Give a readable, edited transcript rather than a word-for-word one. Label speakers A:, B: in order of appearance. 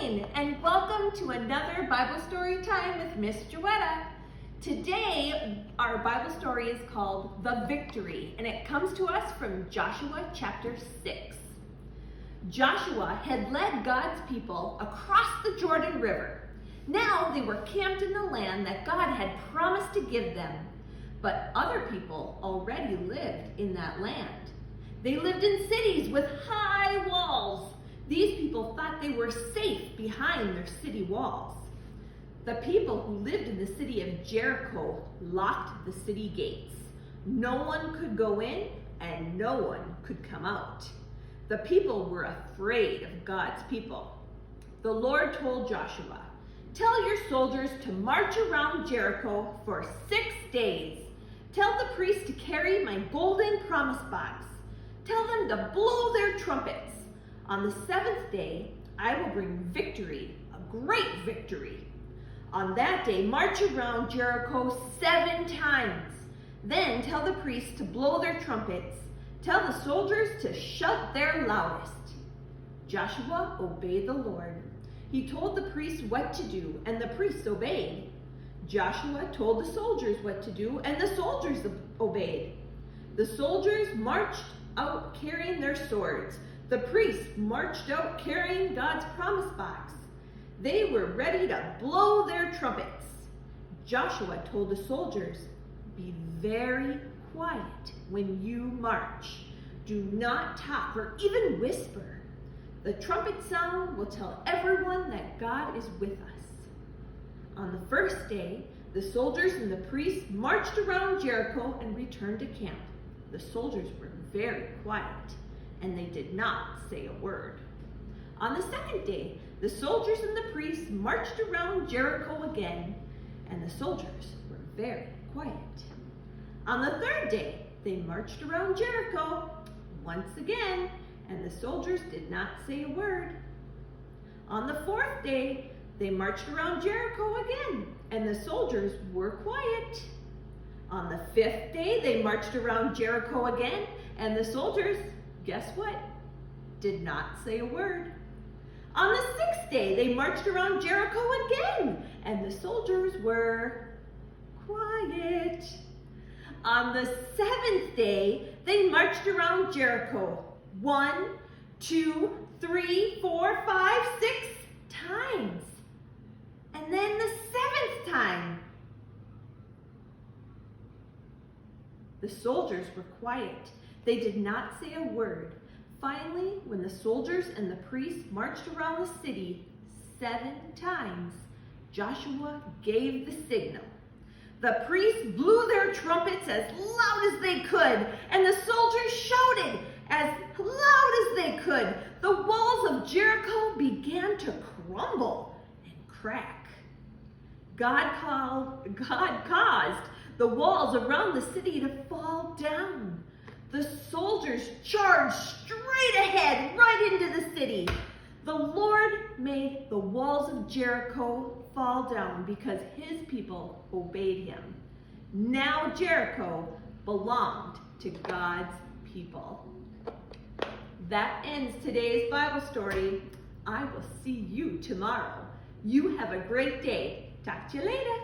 A: morning and welcome to another Bible story time with Miss Joetta. Today our Bible story is called The Victory and it comes to us from Joshua chapter 6. Joshua had led God's people across the Jordan River. Now they were camped in the land that God had promised to give them, but other people already lived in that land. They lived in cities with high walls. These people thought they were safe behind their city walls. The people who lived in the city of Jericho locked the city gates. No one could go in and no one could come out. The people were afraid of God's people. The Lord told Joshua, "Tell your soldiers to march around Jericho for 6 days. Tell the priests to carry my golden promise box. Tell them to blow their trumpets. On the 7th day, I will bring victory, a great victory. On that day, march around Jericho 7 times. Then tell the priests to blow their trumpets. Tell the soldiers to shout their loudest." Joshua obeyed the Lord. He told the priests what to do, and the priests obeyed. Joshua told the soldiers what to do, and the soldiers obeyed. The soldiers marched out carrying their swords. The priests marched out carrying God's promise box. They were ready to blow their trumpets. Joshua told the soldiers, "Be very quiet when you march. Do not talk or even whisper. The trumpet sound will tell everyone that God is with us." On the first day, the soldiers and the priests marched around Jericho and returned to camp. The soldiers were very quiet, and they did not say a word. On the second day, the soldiers and the priests marched around Jericho again, and the soldiers were very quiet. On the third day, they marched around Jericho once again, and the soldiers did not say a word. On the fourth day, they marched around Jericho again, and the soldiers were quiet. On the 5th day, they marched around Jericho again, and the soldiers, guess what? Did not say a word. On the 6th day, they marched around Jericho again, and the soldiers were quiet. On the 7th day, they marched around Jericho 1, 2, 3, 4, 5, 6 times. And then the 7th time, the soldiers were quiet. They did not say a word. Finally, when the soldiers and the priests marched around the city 7 times, Joshua gave the signal. The priests blew their trumpets as loud as they could, and the soldiers shouted as loud as they could. The walls of Jericho began to crumble and crack. God caused the walls around the city to fall down. The soldiers charged straight ahead, right into the city. The Lord made the walls of Jericho fall down because his people obeyed him. Now Jericho belonged to God's people. That ends today's Bible story. I will see you tomorrow. You have a great day. Talk to you later.